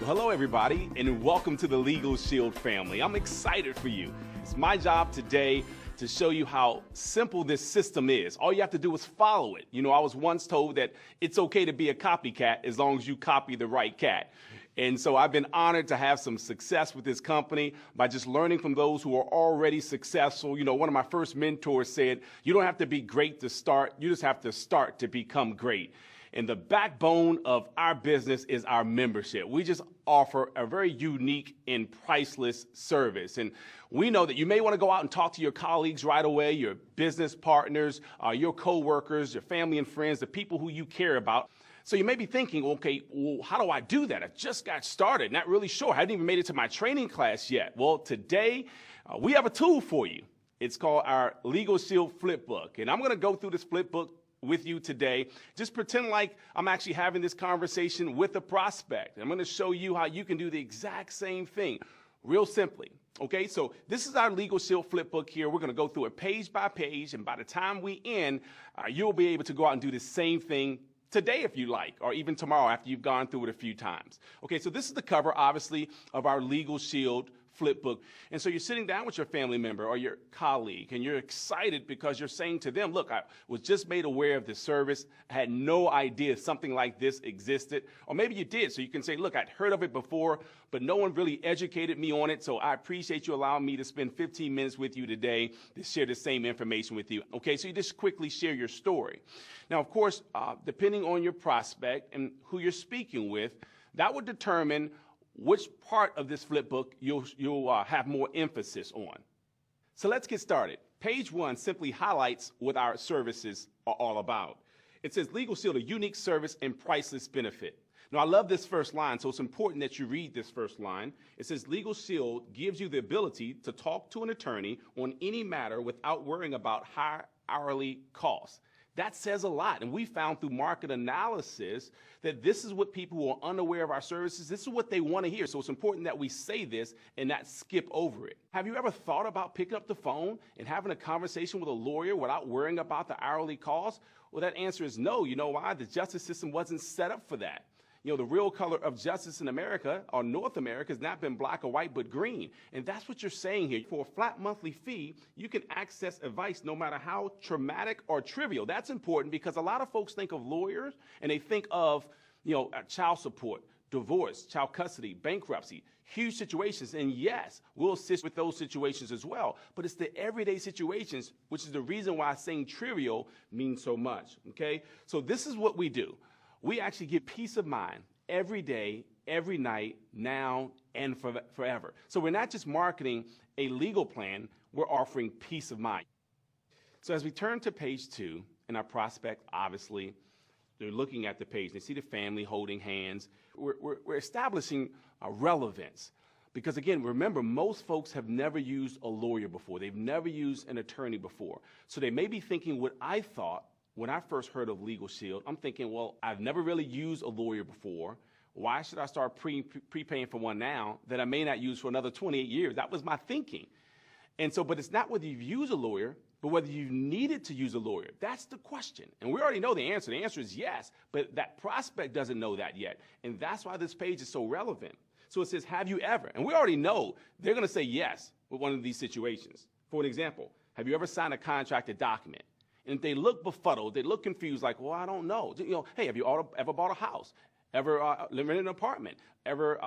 Hello, everybody, and welcome to the Legal Shield family. I'm excited for you. It's my job today to show you how simple this system is. All you have to do is follow it. You know, I was once told that it's okay to be a copycat as long as you copy the right cat. And so I've been honored to have some success with this company by just learning from those who are already successful. You know, one of my first mentors said, you don't have to be great to start, you just have to start to become great. And the backbone of our business is our membership. We just offer a very unique and priceless service. And we know that you may want to go out and talk to your colleagues right away, your business partners, your coworkers, your family and friends, the people who you care about. So you may be thinking, okay, well, how do I do that? I just got started, not really sure. I hadn't even made it to my training class yet. Well, today we have a tool for you. It's called our Legal Shield Flipbook. And I'm going to go through this flipbook with you today. Just pretend like I'm actually having this conversation with a prospect. I'm going to show you how you can do the exact same thing real simply. Okay, so this is our Legal Shield Flipbook here. We're going to go through it page by page, and by the time we end, you'll be able to go out and do the same thing today if you like, or even tomorrow after you've gone through it a few times. Okay, so this is the cover, obviously, of our Legal Shield Flipbook. And so you're sitting down with your family member or your colleague, and you're excited because you're saying to them, look, I was just made aware of this service. I had no idea something like this existed. Or maybe you did, so you can say, look, I'd heard of it before, but no one really educated me on it, so I appreciate you allowing me to spend 15 minutes with you today to share the same information with you. Okay, so you just quickly share your story. Now, of course, depending on your prospect and who you're speaking with, that would determine which part of this flipbook you'll have more emphasis on. So let's get started. Page 1 simply highlights what our services are all about. It says Legal Shield, a unique service and priceless benefit. Now, I love this first line, so it's important that you read this first line. It says Legal Shield gives you the ability to talk to an attorney on any matter without worrying about high hourly costs. That says a lot, and we found through market analysis that this is what people who are unaware of our services, this is what they want to hear. So it's important that we say this and not skip over it. Have you ever thought about picking up the phone and having a conversation with a lawyer without worrying about the hourly costs? Well, that answer is no. You know why? The justice system wasn't set up for that. You know, the real color of justice in America, or North America, has not been black or white, but green. And that's what you're saying here. For a flat monthly fee, you can access advice no matter how traumatic or trivial. That's important because a lot of folks think of lawyers and they think of, you know, child support, divorce, child custody, bankruptcy, huge situations. And yes, we'll assist with those situations as well. But it's the everyday situations, which is the reason why saying trivial means so much. Okay? So this is what we do. We actually give peace of mind every day, every night, now, and forever. So we're not just marketing a legal plan, we're offering peace of mind. So as we turn to page 2, and our prospect, obviously, they're looking at the page. They see the family holding hands. We're establishing a relevance. Because again, remember, most folks have never used a lawyer before. They've never used an attorney before. So they may be thinking what I thought when I first heard of Legal Shield. I'm thinking, well, I've never really used a lawyer before. Why should I start prepaying for one now that I may not use for another 28 years? That was my thinking. And so, but it's not whether you've used a lawyer, but whether you needed to use a lawyer. That's the question. And we already know the answer. The answer is yes, but that prospect doesn't know that yet. And that's why this page is so relevant. So it says, have you ever? And we already know they're going to say yes with one of these situations. For an example, have you ever signed a contracted document? And if they look befuddled, they look confused, like, well, I don't know. You know, hey, have you ever bought a house? Ever lived in an apartment? Ever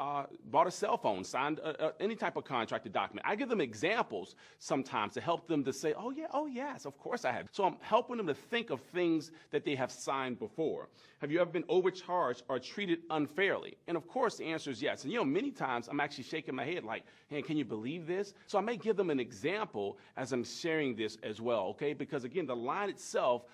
bought a cell phone? Signed any type of contracted document? I give them examples sometimes to help them to say, oh, yeah, oh, yes, of course I have. So I'm helping them to think of things that they have signed before. Have you ever been overcharged or treated unfairly? And of course, the answer is yes. And, you know, many times I'm actually shaking my head like, hey, can you believe this? So I may give them an example as I'm sharing this as well, okay? Because, again, the line itself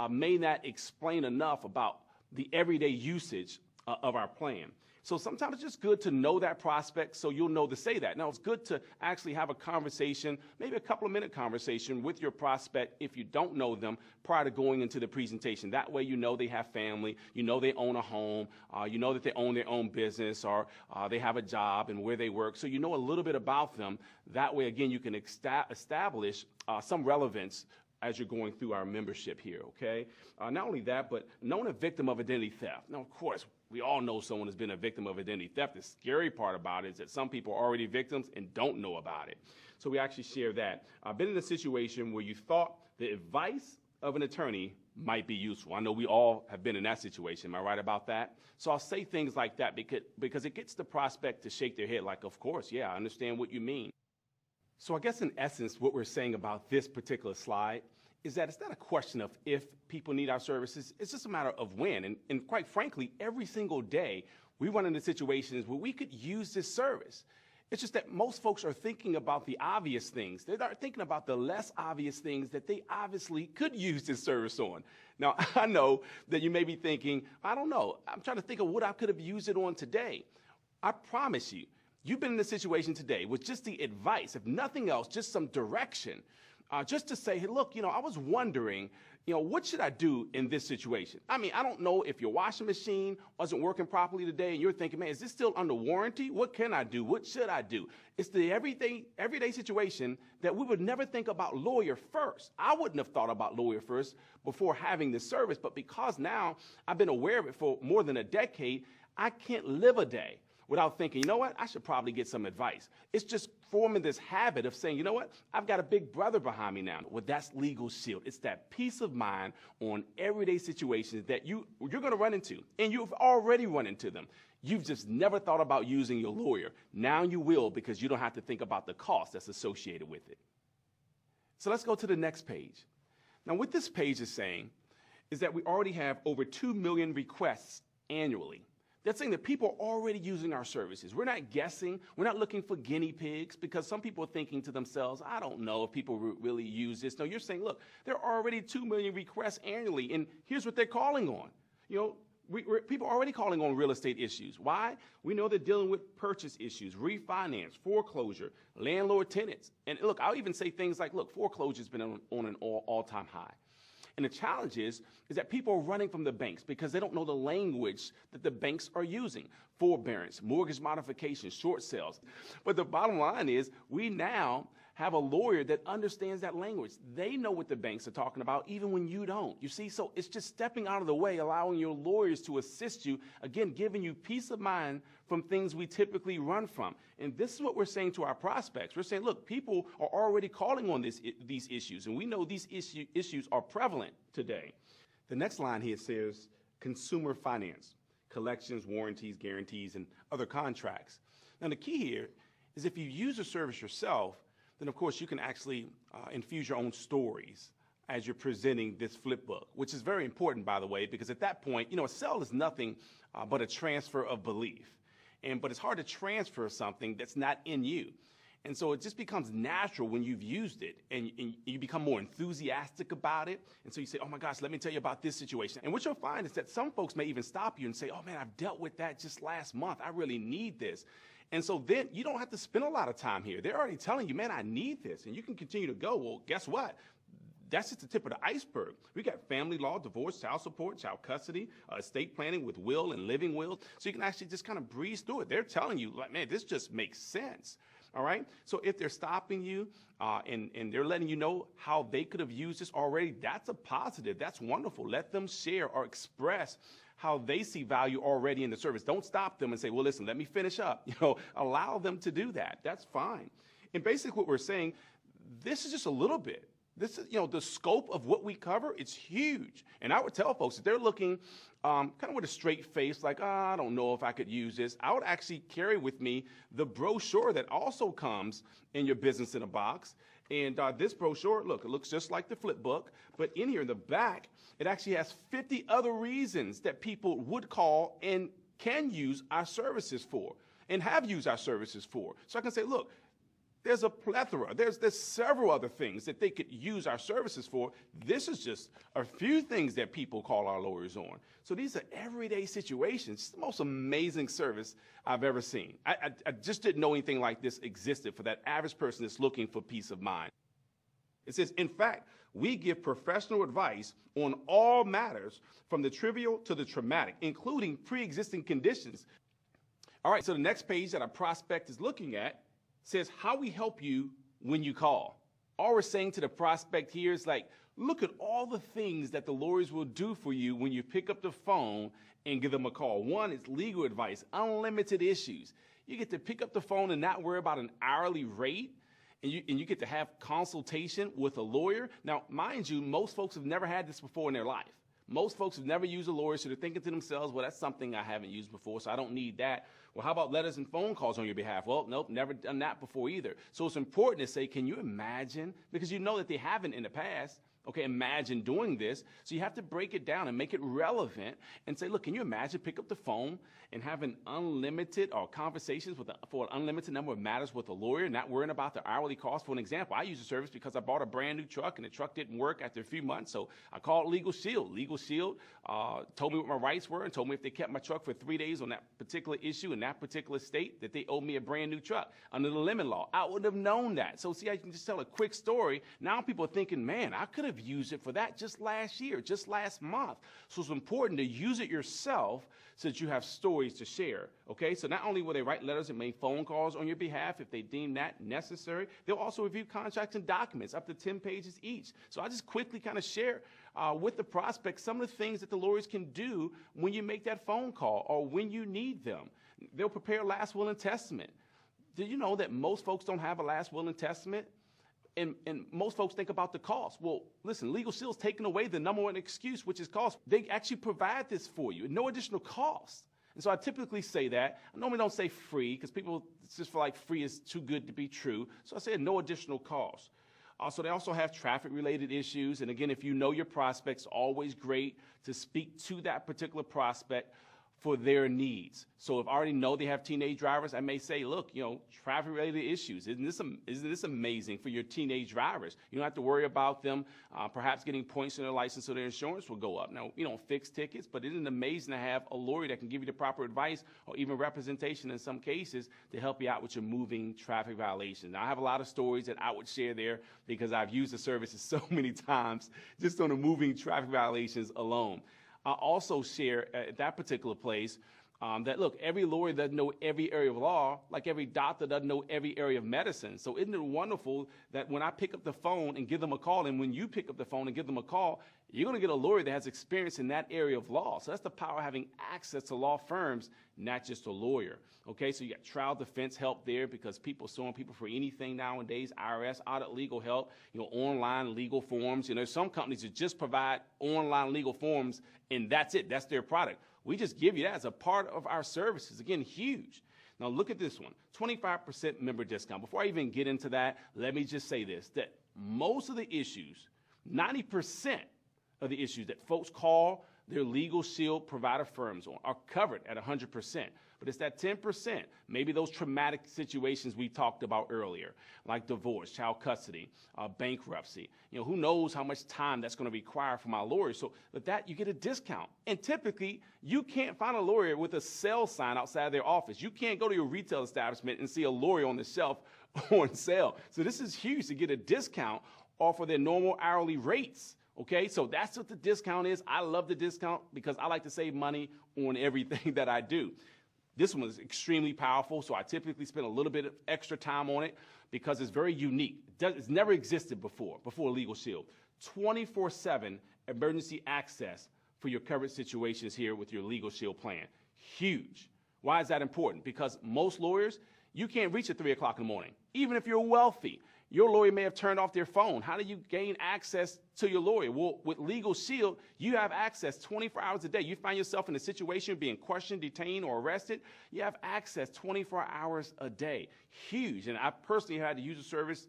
may not explain enough about the everyday usage of our plan. So sometimes it's just good to know that prospect so you'll know to say that. Now, it's good to actually have a conversation, maybe a couple of minute conversation with your prospect if you don't know them prior to going into the presentation. That way you know they have family, you know they own a home, you know that they own their own business, or they have a job and where they work. So you know a little bit about them. That way, again, you can establish some relevance as you're going through our membership here, okay? Not only that, but known a victim of identity theft. Now, of course, We all know someone has been a victim of identity theft. The scary part about it is that some people are already victims and don't know about it. So we actually share that. I've been in a situation where you thought the advice of an attorney might be useful. I know we all have been in that situation. Am I right about that? So I'll say things like that because it gets the prospect to shake their head like, of course, yeah, I understand what you mean. So I guess in essence, what we're saying about this particular slide is that it's not a question of if people need our services, it's just a matter of when. And quite frankly, every single day, we run into situations where we could use this service. It's just that most folks are thinking about the obvious things. They're not thinking about the less obvious things that they obviously could use this service on. Now, I know that you may be thinking, I don't know, I'm trying to think of what I could have used it on today. I promise you, you've been in a situation today with just the advice, if nothing else, just some direction, just to say, hey, look, I was wondering, what should I do in this situation? I mean, I don't know if your washing machine wasn't working properly today and you're thinking, man, is this still under warranty? What can I do? What should I do? It's the everyday situation that we would never think about lawyer first. I wouldn't have thought about lawyer first before having this service, but because now I've been aware of it for more than a decade, I can't live a day without thinking, you know what, I should probably get some advice. It's just forming this habit of saying, you know what, I've got a big brother behind me now. Well, that's Legal Shield. It's that peace of mind on everyday situations that you're going to run into, and you've already run into them. You've just never thought about using your lawyer. Now you will, because you don't have to think about the cost that's associated with it. So let's go to the next page. Now, what this page is saying is that we already have over 2 million requests annually. That's saying that people are already using our services. We're not guessing. We're not looking for guinea pigs, because some people are thinking to themselves, I don't know if people really use this. No, you're saying, look, there are already 2 million requests annually, and here's what they're calling on. People are already calling on real estate issues. Why? We know they're dealing with purchase issues, refinance, foreclosure, landlord tenants. And look, I'll even say things like, look, foreclosure's been on an all-time high. And the challenge is that people are running from the banks because they don't know the language that the banks are using. Forbearance, mortgage modification, short sales. But the bottom line is we now have a lawyer that understands that language. They know what the banks are talking about even when you don't. You see, so it's just stepping out of the way, allowing your lawyers to assist you, again, giving you peace of mind from things we typically run from. And this is what we're saying to our prospects. We're saying, look, people are already calling on these issues, and we know these issues are prevalent today. The next line here says consumer finance, collections, warranties, guarantees, and other contracts. Now, the key here is if you use the service yourself, then of course you can actually infuse your own stories as you're presenting this flip book, which is very important, by the way, because at that point, a sale is nothing but a transfer of belief. But it's hard to transfer something that's not in you. And so it just becomes natural when you've used it and you become more enthusiastic about it. And so you say, oh my gosh, let me tell you about this situation. And what you'll find is that some folks may even stop you and say, oh man, I've dealt with that just last month. I really need this. And so then you don't have to spend a lot of time here. They're already telling you, man, I need this. And you can continue to go. Well, guess what? That's just the tip of the iceberg. We got family law, divorce, child support, child custody, estate planning with will and living wills. So you can actually just kind of breeze through it. They're telling you, like, man, this just makes sense. All right? So if they're stopping you and they're letting you know how they could have used this already, that's a positive. That's wonderful. Let them share or express how they see value already in the service. Don't stop them and say, well, listen, let me finish up. Allow them to do that. That's fine. And basically what we're saying, this is just a little bit. This is, the scope of what we cover, it's huge. And I would tell folks, if they're looking kind of with a straight face, like, I don't know if I could use this, I would actually carry with me the brochure that also comes in your Business in a Box. And this brochure, look, it looks just like the flip book, but in here in the back, it actually has 50 other reasons that people would call and can use our services for and have used our services for. So I can say, look, there's a plethora. There's several other things that they could use our services for. This is just a few things that people call our lawyers on. So these are everyday situations. It's the most amazing service I've ever seen. I just didn't know anything like this existed for that average person that's looking for peace of mind. It says, in fact, we give professional advice on all matters from the trivial to the traumatic, including pre-existing conditions. All right, so the next page that our prospect is looking at says how we help you when you call. All we're saying to the prospect here is like, Look at all the things that the lawyers will do for you when you pick up the phone and give them a call. One is legal advice, unlimited issues. You get to pick up the phone and not worry about an hourly rate, and you get to have consultation with a lawyer. Now, mind you, most folks have never had this before in their life. Most folks have never used a lawyer, so they're thinking to themselves, well, that's something I haven't used before, so I don't need that. Well, how about letters and phone calls on your behalf? Well, nope, never done that before either. So it's important to say, can you imagine? Because you know that they haven't in the past. Okay, imagine doing this. So you have to break it down and make it relevant and say, look, can you imagine pick up the phone and having unlimited or conversations for an unlimited number of matters with a lawyer, not worrying about the hourly cost? For an example, I use the service because I bought a brand new truck and the truck didn't work after a few months. So I called Legal Shield. Legal Shield told me what my rights were and told me if they kept my truck for 3 days on that particular issue in that particular state, that they owed me a brand new truck under the lemon law. I wouldn't have known that. So see, I can just tell a quick story. Now people are thinking, man, I could have used it for that just last year, just last month. So it's important to use it yourself so that you have stories to share. Okay, so not only will they write letters and make phone calls on your behalf if they deem that necessary, they'll also review contracts and documents up to 10 pages each. So I just quickly kind of share with the prospect some of the things that the lawyers can do when you make that phone call or when you need them. They'll prepare a last will and testament. Did you know that most folks don't have a last will and testament? And most folks think about the cost. Well, listen, Legal Shield's taking away the number one excuse, which is cost. They actually provide this for you at no additional cost. And so I typically say that. I normally don't say free because people just feel like free is too good to be true. So I say at no additional cost. So they also have traffic-related issues. And again, if you know your prospects, always great to speak to that particular prospect for their needs. So if I already know they have teenage drivers, I may say, look, you know, traffic-related issues. Isn't this amazing for your teenage drivers? You don't have to worry about them perhaps getting points in their license so their insurance will go up. Now, you don't fix tickets, but isn't it amazing to have a lawyer that can give you the proper advice or even representation in some cases to help you out with your moving traffic violations? Now, I have a lot of stories that I would share there because I've used the services so many times just on the moving traffic violations alone. I also share at that particular place that, look, every lawyer doesn't know every area of law, like every doctor doesn't know every area of medicine. So isn't it wonderful that when I pick up the phone and give them a call, and when you pick up the phone and give them a call, you're going to get a lawyer that has experience in that area of law. So that's the power of having access to law firms, not just a lawyer. Okay, so you got trial defense help there because people suing people for anything nowadays, IRS, audit, legal help, you know, online legal forms. You know, some companies that just provide online legal forms and that's it, that's their product. We just give you that as a part of our services. Again, huge. Now look at this one, 25% member discount. Before I even get into that, let me just say this, that most of the issues, 90% of the issues that folks call their Legal Shield provider firms on are covered at 100%. But it's that 10%, maybe those traumatic situations we talked about earlier, like divorce, child custody, bankruptcy. You know, who knows how much time that's going to require for my lawyer. So with that, you get a discount. And typically, you can't find a lawyer with a sale sign outside their office. You can't go to your retail establishment and see a lawyer on the shelf on sale. So this is huge to get a discount off of their normal hourly rates. Okay, so that's what the discount is. I love the discount because I like to save money on everything that I do. This one is extremely powerful, so I typically spend a little bit of extra time on it because it's very unique. It's never existed before Legal Shield. 24/7 emergency access for your covered situations here with your Legal Shield plan. Huge. Why is that important? Because most lawyers, you can't reach at 3 o'clock in the morning, even if you're wealthy. Your lawyer may have turned off their phone. How do you gain access to your lawyer? Well, with Legal Shield, you have access 24 hours a day. You find yourself in a situation being questioned, detained, or arrested, you have access 24 hours a day. Huge. And I personally had to use a service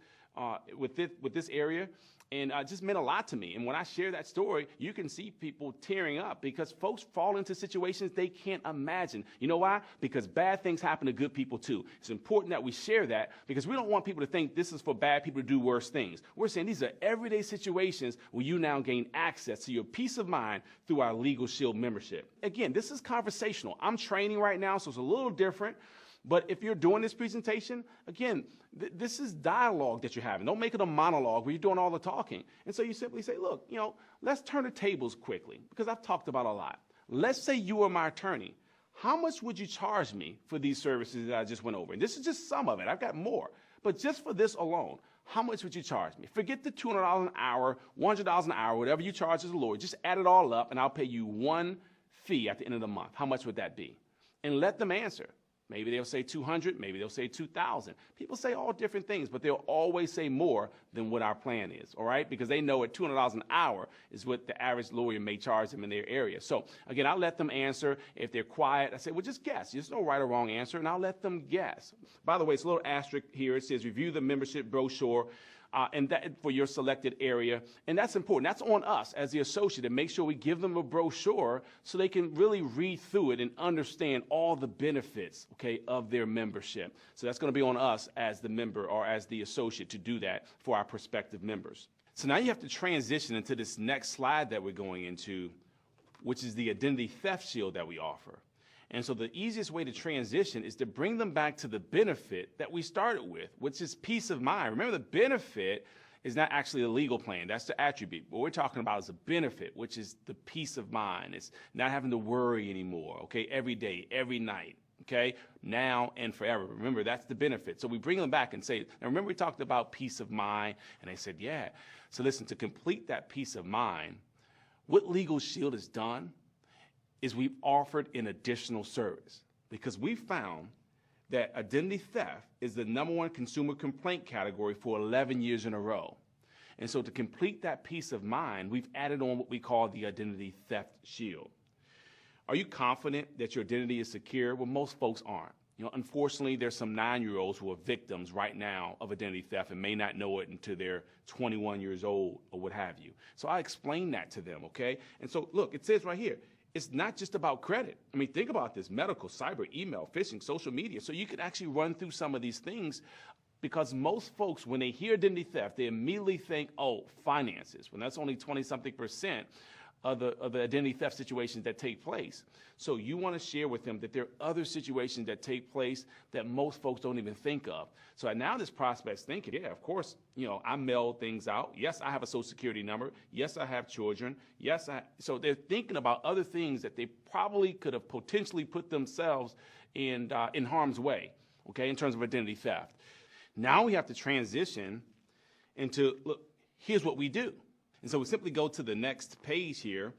with this area, and it just meant a lot to me. And when I share that story, you can see people tearing up because folks fall into situations they can't imagine. You know why? Because bad things happen to good people too. It's important that we share that because we don't want people to think this is for bad people to do worse things. We're saying these are everyday situations where you now gain access to your peace of mind through our Legal Shield membership. Again, this is conversational. I'm training right now, so it's a little different. But if you're doing this presentation, again, this is dialogue that you're having. Don't make it a monologue where you're doing all the talking. And so you simply say, look, let's turn the tables quickly because I've talked about a lot. Let's say you are my attorney. how much would you charge me for these services that I just went over? And this is just some of it. I've got more. But just for this alone, how much would you charge me? Forget the $200 an hour, $100 an hour, whatever you charge as a lawyer. Just add it all up, and I'll pay you one fee at the end of the month. How much would that be? And let them answer. Maybe they'll say 200, maybe they'll say 2,000. People say all different things, but they'll always say more than what our plan is, all right? Because they know at $200 an hour is what the average lawyer may charge them in their area. So again, I'll let them answer. If they're quiet, I say, well, just guess. There's no right or wrong answer, and I'll let them guess. By the way, it's a little asterisk here. It says review the membership brochure. And that for your selected area. And that's important. That's on us as the associate to make sure we give them a brochure so they can really read through it and understand all the benefits, okay, of their membership. So that's going to be on us as the member or as the associate to do that for our prospective members. So now you have to transition into this next slide that we're going into, which is the identity theft shield that we offer. And so the easiest way to transition is to bring them back to the benefit that we started with, which is peace of mind. Remember, the benefit is not actually a legal plan. That's the attribute. What we're talking about is a benefit, which is the peace of mind. It's not having to worry anymore, okay, every day, every night, okay, now and forever. Remember, that's the benefit. So we bring them back and say, now remember we talked about peace of mind, and they said, yeah. So listen, to complete that peace of mind, what Legal Shield has done is we've offered an additional service because we found that identity theft is the #1 consumer complaint category for 11 years in a row. And so to complete that peace of mind, we've added on what we call the identity theft shield. Are you confident that your identity is secure? Well, most folks aren't. You know, unfortunately, there's some 9-year-olds who are victims right now of identity theft and may not know it until they're 21 years old or what have you. So I explain that to them, okay? And so look, it says right here, it's not just about credit. I mean, think about this: medical, cyber, email, phishing, social media. So you can actually run through some of these things because most folks, when they hear identity theft, they immediately think, oh, finances, when that's only 20-something% of the identity theft situations that take place. So you want to share with them that there are other situations that take place that most folks don't even think of. So now this prospect's thinking, yeah, of course, you know, I mail things out. Yes, I have a social security number. Yes, I have children. Yes, so they're thinking about other things that they probably could have potentially put themselves in harm's way, okay, in terms of identity theft. Now we have to transition into, look, here's what we do. And so we simply go to the next page here,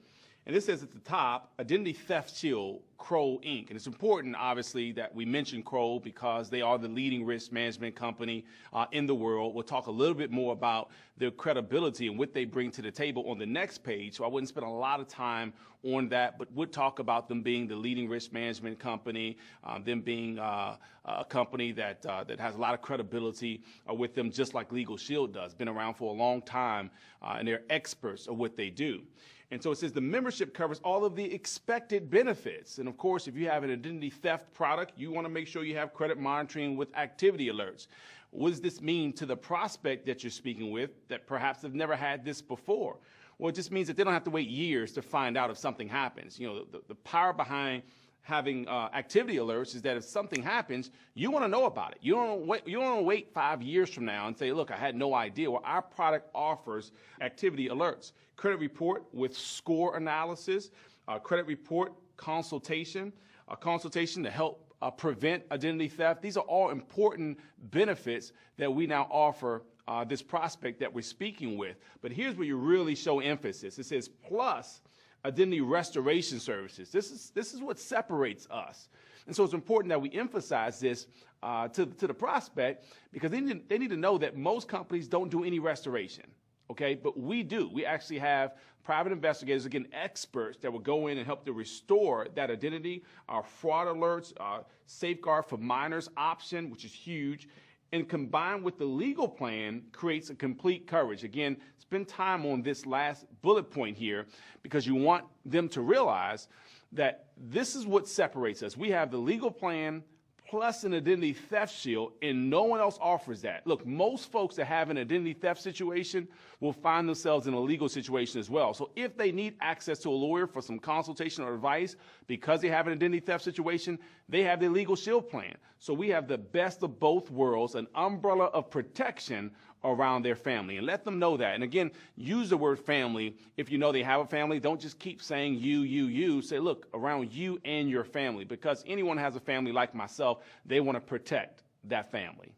and this says at the top, Identity Theft Shield, Kroll, Inc. And it's important, obviously, that we mention Kroll because they are the leading risk management company in the world. We'll talk a little bit more about their credibility and what they bring to the table on the next page, so I wouldn't spend a lot of time on that, but would talk about them being the leading risk management company, them being a company that has a lot of credibility with them, just like Legal Shield does. Been around for a long time, and they're experts of what they do. And so it says the membership covers all of the expected benefits. And of course, if you have an identity theft product, you want to make sure you have credit monitoring with activity alerts. What does this mean to the prospect that you're speaking with that perhaps have never had this before? Well, it just means that they don't have to wait years to find out if something happens. You know, the power behind having activity alerts is that if something happens, you want to know about it. You don't want to wait 5 years from now and say, look, I had no idea. Well, our product offers activity alerts, credit report with score analysis, credit report consultation, consultation to help prevent identity theft. These are all important benefits that we now offer this prospect that we're speaking with. But here's where you really show emphasis. It says plus identity restoration services. This is what separates us. And so it's important that we emphasize this to the prospect because they need to know that most companies don't do any restoration, okay? But we do. We actually have private investigators, again, experts that will go in and help to restore that identity, our fraud alerts, safeguard for minors option, which is huge, and combined with the legal plan creates a complete coverage. Again, spend time on this last bullet point here because you want them to realize that this is what separates us. We have the legal plan plus an identity theft shield, and no one else offers that. Look, most folks that have an identity theft situation will find themselves in a legal situation as well. So if they need access to a lawyer for some consultation or advice because they have an identity theft situation, they have the Legal Shield plan. So we have the best of both worlds, an umbrella of protection around their family, and let them know that. And again, use the word family. If you know they have a family, don't just keep saying you. Say, look, around you and your family, because anyone has a family like myself, they want to protect that family.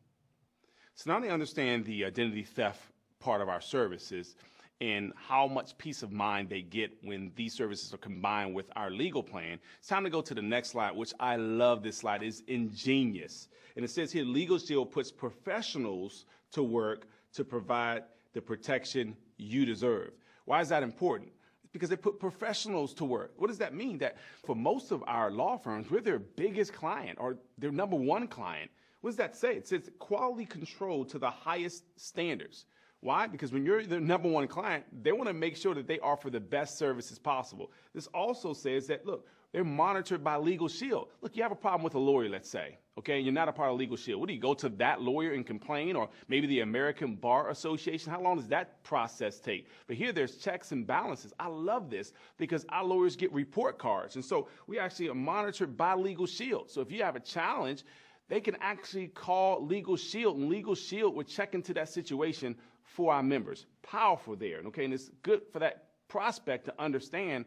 So now they understand the identity theft part of our services and how much peace of mind they get when these services are combined with our legal plan. It's time to go to the next slide, which I love. This slide is ingenious. And it says here, Legal Shield puts professionals to work to provide the protection you deserve. Why is that important? It's because they put professionals to work. What does that mean? That for most of our law firms, we're their biggest client or their number one client. What does that say? It says quality control to the highest standards. Why? Because when you're the number one client, they want to make sure that they offer the best services possible. This also says that, look, they're monitored by Legal Shield. Look, you have a problem with a lawyer, let's say, okay? You're not a part of Legal Shield. What do you go to that lawyer and complain, or maybe the American Bar Association? How long does that process take? But here there's checks and balances. I love this because our lawyers get report cards. And so we actually are monitored by Legal Shield. So if you have a challenge, they can actually call Legal Shield, and Legal Shield will check into that situation for our members. Powerful there, okay? And it's good for that prospect to understand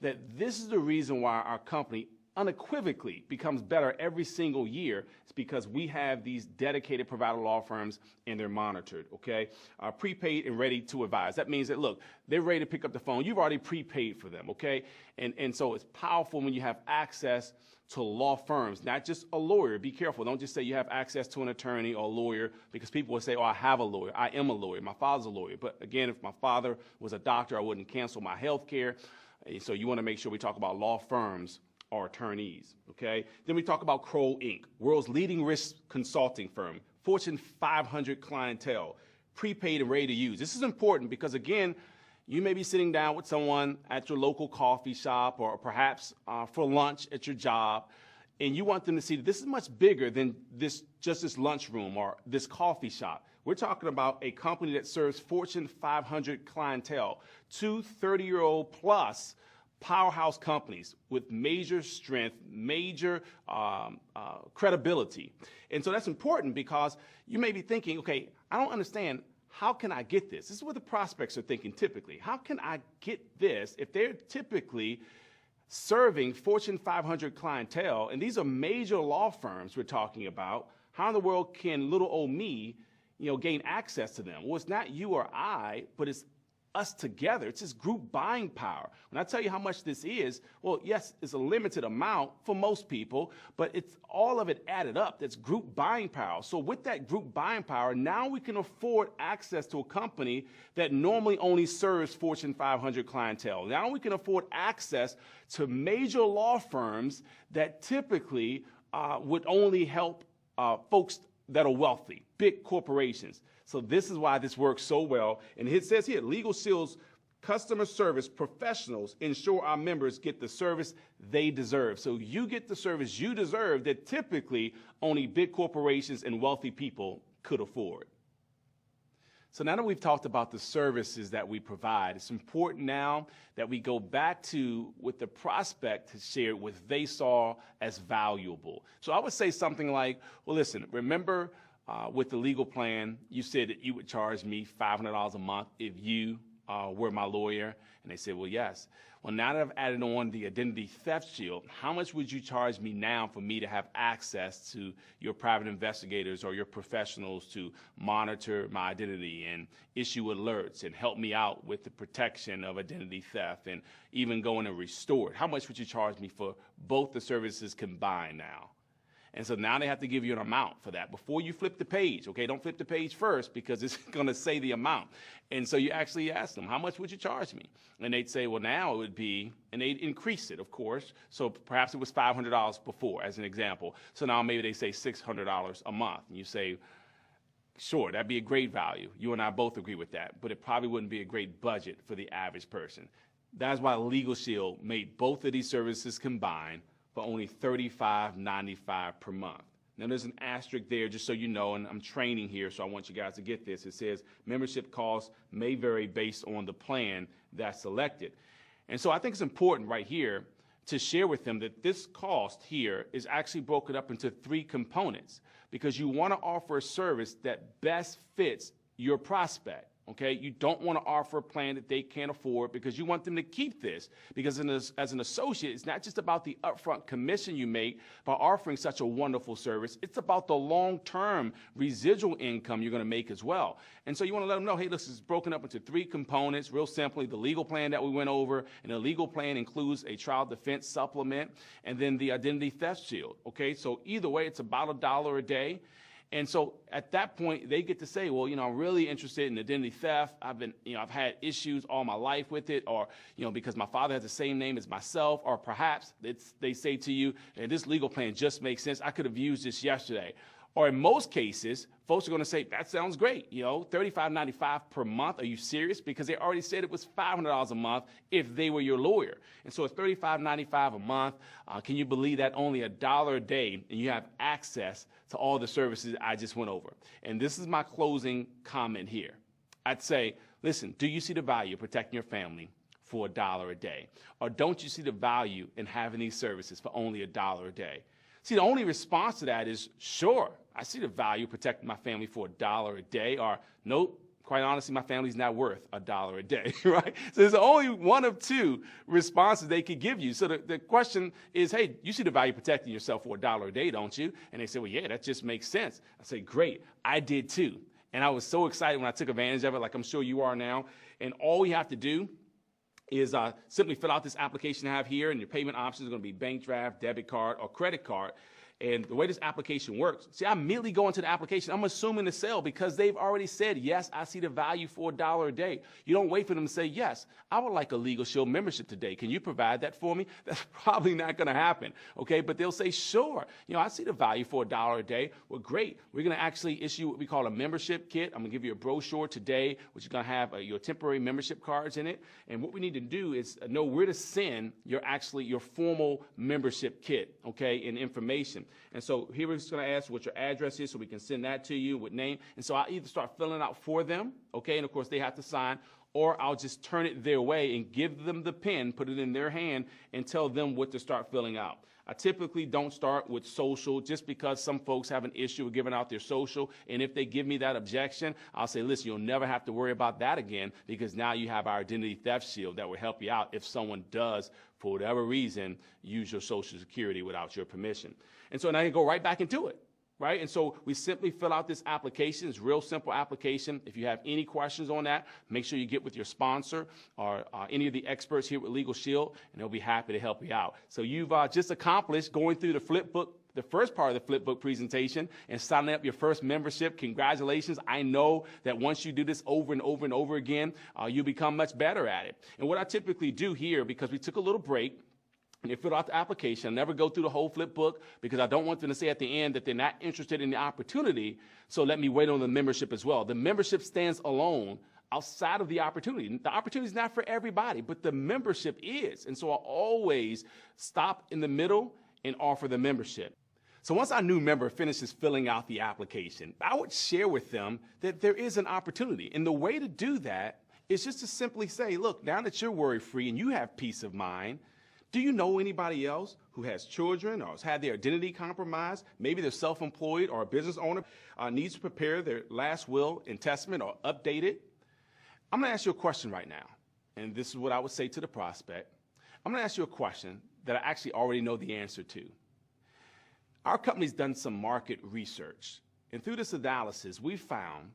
that this is the reason why our company unequivocally becomes better every single year. It's because we have these dedicated provider law firms and they're monitored, okay? Prepaid and ready to advise. That means that, look, they're ready to pick up the phone. You've already prepaid for them, okay? And so it's powerful when you have access to law firms, not just a lawyer. Be careful. Don't just say you have access to an attorney or a lawyer, because people will say, oh, I have a lawyer. I am a lawyer. My father's a lawyer. But again, if my father was a doctor, I wouldn't cancel my health care. So you want to make sure we talk about law firms or attorneys, okay? Then we talk about Kroll Inc., world's leading risk consulting firm, Fortune 500 clientele, prepaid and ready to use. This is important because, again, you may be sitting down with someone at your local coffee shop or perhaps for lunch at your job, and you want them to see that this is much bigger than just this lunchroom or this coffee shop. We're talking about a company that serves Fortune 500 clientele, two 30-year-old plus powerhouse companies with major strength, major credibility. And so that's important because you may be thinking, okay, I don't understand. How can I get this? This is what the prospects are thinking typically. How can I get this if they're typically serving Fortune 500 clientele, and these are major law firms we're talking about? How in the world can little old me, gain access to them? Well, it's not you or I, but it's us together. It's this group buying power. When I tell you how much this is, well, yes, it's a limited amount for most people, but it's all of it added up. That's group buying power. So with that group buying power, now we can afford access to a company that normally only serves Fortune 500 clientele. Now we can afford access to major law firms that typically would only help folks that are wealthy, big corporations. So this is why this works so well. And it says here, Legal Shield's customer service professionals ensure our members get the service they deserve. So you get the service you deserve that typically only big corporations and wealthy people could afford. So now that we've talked about the services that we provide, it's important now that we go back to what the prospect has shared, what they saw as valuable. So I would say something like, well, listen, remember with the legal plan, you said that you would charge me $500 a month if you were my lawyer. And they said, well, yes. Well, now that I've added on the identity theft shield, how much would you charge me now for me to have access to your private investigators or your professionals to monitor my identity and issue alerts and help me out with the protection of identity theft and even go in and restore it? How much would you charge me for both the services combined now? And so now they have to give you an amount for that before you flip the page, okay? Don't flip the page first because it's going to say the amount. And so you actually ask them, how much would you charge me? And they'd say, well, now it would be, and they'd increase it, of course. So perhaps it was $500 before, as an example. So now maybe they say $600 a month. And you say, sure, that'd be a great value. You and I both agree with that. But it probably wouldn't be a great budget for the average person. That's why Legal Shield made both of these services combined for only $35.95 per month. Now, there's an asterisk there, just so you know, and I'm training here, so I want you guys to get this. It says membership costs may vary based on the plan that's selected. And so I think it's important right here to share with them that this cost here is actually broken up into three components because you want to offer a service that best fits your prospect. Okay, you don't want to offer a plan that they can't afford because you want them to keep this. Because as an associate, it's not just about the upfront commission you make by offering such a wonderful service. It's about the long-term residual income you're going to make as well. And so you want to let them know, hey, this is broken up into 3 components. Real simply, the legal plan that we went over, and the legal plan includes a trial defense supplement and then the identity theft shield. Okay, so either way, it's about $1 a day. And so at that point, they get to say, well, I'm really interested in identity theft. I've had issues all my life with it, or, because my father has the same name as myself, or perhaps they say to you, hey, this legal plan just makes sense. I could have used this yesterday. Or in most cases, folks are going to say, that sounds great, $35.95 per month. Are you serious? Because they already said it was $500 a month if they were your lawyer. And so it's $35.95 a month. Can you believe that? Only $1 a day, and you have access to all the services I just went over. And this is my closing comment here. I'd say, listen, do you see the value of protecting your family for $1 a day? Or don't you see the value in having these services for only $1 a day? See, the only response to that is, sure, I see the value of protecting my family for $1 a day, or nope, quite honestly, my family's not worth $1 a day, right? So there's only one of 2 responses they could give you. So the question is, hey, you see the value of protecting yourself for $1 a day, don't you? And they say, well, yeah, that just makes sense. I say, great, I did too. And I was so excited when I took advantage of it, like I'm sure you are now. And all you have to do is simply fill out this application I have here, and your payment options are going to be bank draft, debit card, or credit card. And the way this application works, see, I immediately go into the application. I'm assuming the sale because they've already said, yes, I see the value for $1 a day. You don't wait for them to say, yes, I would like a Legal Shield membership today. Can you provide that for me? That's probably not going to happen, okay? But they'll say, sure, I see the value for $1 a day. Well, great. We're going to actually issue what we call a membership kit. I'm going to give you a brochure today, which is going to have your temporary membership cards in it. And what we need to do is know where to send your formal membership kit, okay, and information. And so here we're just going to ask what your address is so we can send that to you with name. And so I'll either start filling out for them, okay, and of course they have to sign, or I'll just turn it their way and give them the pen, put it in their hand, and tell them what to start filling out. I typically don't start with social just because some folks have an issue with giving out their social. And if they give me that objection, I'll say, listen, you'll never have to worry about that again because now you have our identity theft shield that will help you out if someone does, for whatever reason, use your Social Security without your permission. And so now you go right back into it. Right? And so we simply fill out this application. It's a real simple application. If you have any questions on that, make sure you get with your sponsor or any of the experts here with Legal Shield, and they'll be happy to help you out. So you've just accomplished going through the flip book, the first part of the flip book presentation, and signing up your first membership. Congratulations. I know that once you do this over and over and over again, you'll become much better at it. And what I typically do here, because we took a little break, and they fill out the application. I never go through the whole flip book because I don't want them to say at the end that they're not interested in the opportunity, so let me wait on the membership as well. The membership stands alone outside of the opportunity. The opportunity is not for everybody, but the membership is. And so I always stop in the middle and offer the membership. So once our new member finishes filling out the application, I would share with them that there is an opportunity. And the way to do that is just to simply say, look, now that you're worry-free and you have peace of mind, do you know anybody else who has children or has had their identity compromised? Maybe they're self-employed or a business owner, needs to prepare their last will and testament or update it. I'm going to ask you a question right now, and this is what I would say to the prospect. I'm going to ask you a question that I actually already know the answer to. Our company's done some market research, and through this analysis, we found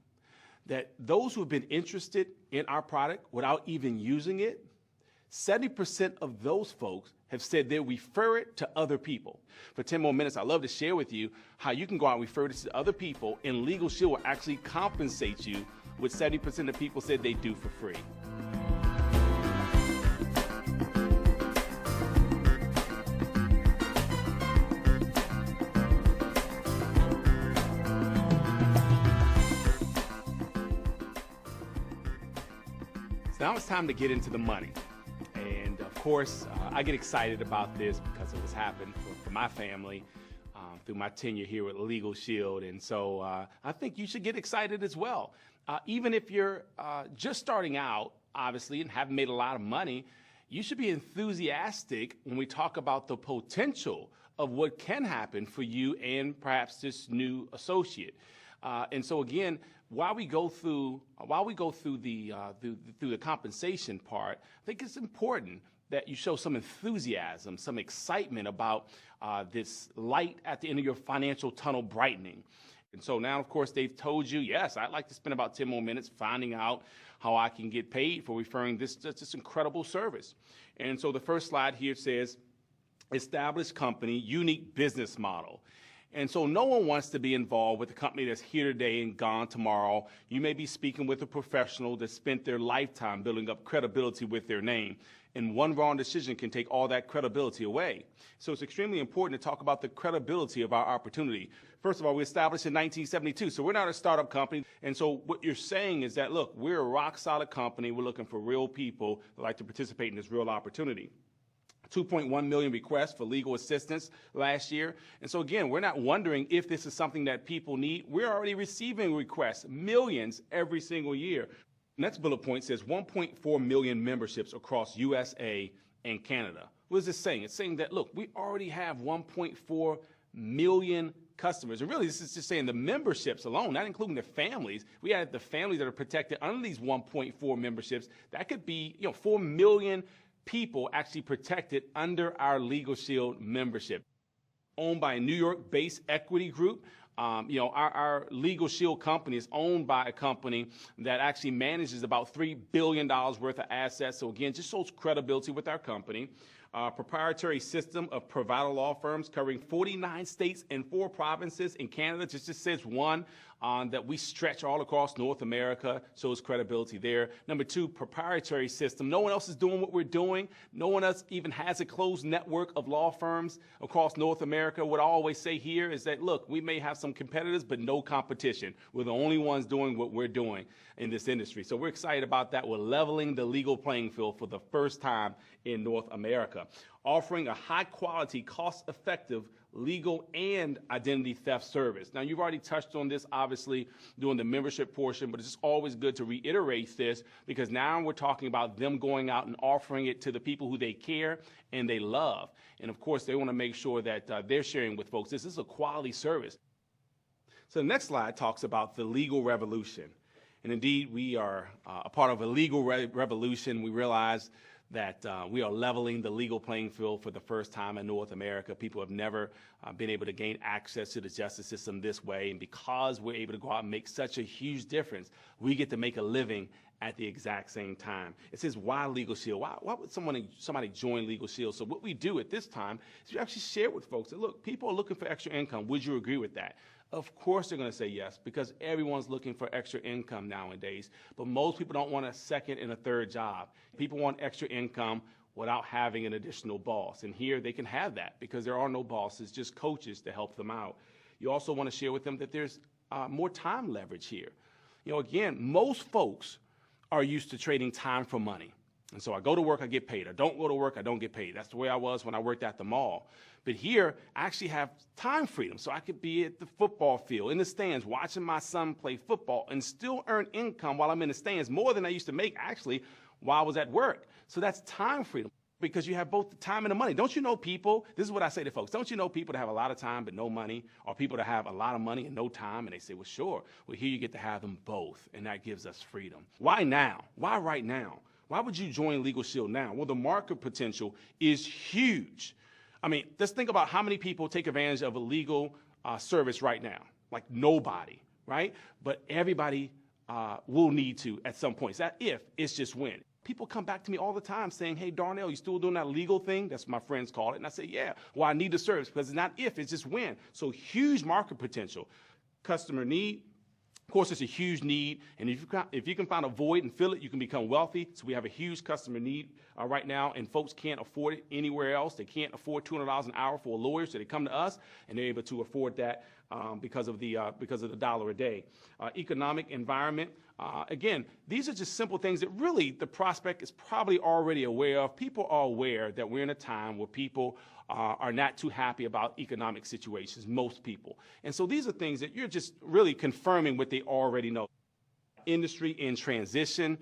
that those who have been interested in our product without even using it, 70% of those folks have said they'll refer it to other people. For 10 more minutes, I'd love to share with you how you can go out and refer this to other people, and Legal Shield will actually compensate you, which 70% of people said they do for free. So now it's time to get into the money. And of course, I get excited about this because it was happening for my family through my tenure here with Legal Shield. And so I think you should get excited as well. Even if you're just starting out, obviously, and haven't made a lot of money, you should be enthusiastic when we talk about the potential of what can happen for you and perhaps this new associate. And so again, while we go through the compensation part, I think it's important that you show some enthusiasm, some excitement about this light at the end of your financial tunnel brightening. And so now, of course, they've told you, yes, I'd like to spend about 10 more minutes finding out how I can get paid for referring this incredible service. And so the first slide here says, established company, unique business model. And so no one wants to be involved with a company that's here today and gone tomorrow. You may be speaking with a professional that spent their lifetime building up credibility with their name. And one wrong decision can take all that credibility away. So it's extremely important to talk about the credibility of our opportunity. First of all, we established in 1972, so we're not a startup company. And so what you're saying is that, look, we're a rock solid company. We're looking for real people that like to participate in this real opportunity. 2.1 million requests for legal assistance last year. And so again, we're not wondering if this is something that people need. We're already receiving requests, millions every single year. Next bullet point says 1.4 million memberships across USA and Canada. What is this saying? It's saying that, look, we already have 1.4 million customers. And really, this is just saying the memberships alone, not including the families. We added the families that are protected under these 1.4 memberships. That could be, 4 million people actually protected under our Legal Shield membership. Owned by a New York-based equity group. Our Legal Shield company is owned by a company that actually manages about $3 billion worth of assets. So again, just shows credibility with our company. Proprietary system of provider law firms covering 49 states and 4 provinces in Canada. Just says one, that we stretch all across North America, shows credibility there. Number 2, proprietary system. No one else is doing what we're doing. No one else even has a closed network of law firms across North America. What I always say here is that, look, we may have some competitors, but no competition. We're the only ones doing what we're doing in this industry. So we're excited about that. We're leveling the legal playing field for the first time in North America, offering a high-quality, cost-effective legal and identity theft service. Now, you've already touched on this, obviously, during the membership portion, but it's just always good to reiterate this because now we're talking about them going out and offering it to the people who they care and they love. And, of course, they want to make sure that they're sharing with folks. This is a quality service. So the next slide talks about the legal revolution. And, indeed, we are a part of a legal revolution. We realize that we are leveling the legal playing field for the first time in North America. People have never been able to gain access to the justice system this way. And because we're able to go out and make such a huge difference, we get to make a living at the exact same time. It says, why Legal Shield? Why would somebody join Legal Shield? So what we do at this time is we actually share with folks that, look, people are looking for extra income. Would you agree with that? Of course they're going to say yes, because everyone's looking for extra income nowadays. But most people don't want a second and a third job. People want extra income without having an additional boss. And here they can have that because there are no bosses, just coaches to help them out. You also want to share with them that there's more time leverage here. Again, most folks are used to trading time for money. And so I go to work, I get paid. I don't go to work, I don't get paid. That's the way I was when I worked at the mall. But here, I actually have time freedom. So I could be at the football field, in the stands, watching my son play football and still earn income while I'm in the stands, more than I used to make, actually, while I was at work. So that's time freedom because you have both the time and the money. Don't you know people, this is what I say to folks, don't you know people that have a lot of time but no money, or people that have a lot of money and no time? And they say, well, sure. Well, here you get to have them both, and that gives us freedom. Why now? Why right now? Why would you join Legal Shield now? Well, the market potential is huge. I mean, just think about how many people take advantage of a legal service right now. Like nobody, right? But everybody will need to at some point. It's not if, it's just when. People come back to me all the time saying, hey, Darnell, you still doing that legal thing? That's what my friends call it. And I say, yeah, well, I need the service because it's not if, it's just when. So huge market potential. Customer need. Of course, it's a huge need, and if you can find a void and fill it, you can become wealthy. So we have a huge customer need right now, and folks can't afford it anywhere else. They can't afford $200 an hour for a lawyer, so they come to us, and they're able to afford that because of the dollar a day. Economic environment. Again, these are just simple things that really the prospect is probably already aware of. People are aware that we're in a time where people are not too happy about economic situations, most people. And so these are things that you're just really confirming what they already know. Industry in transition.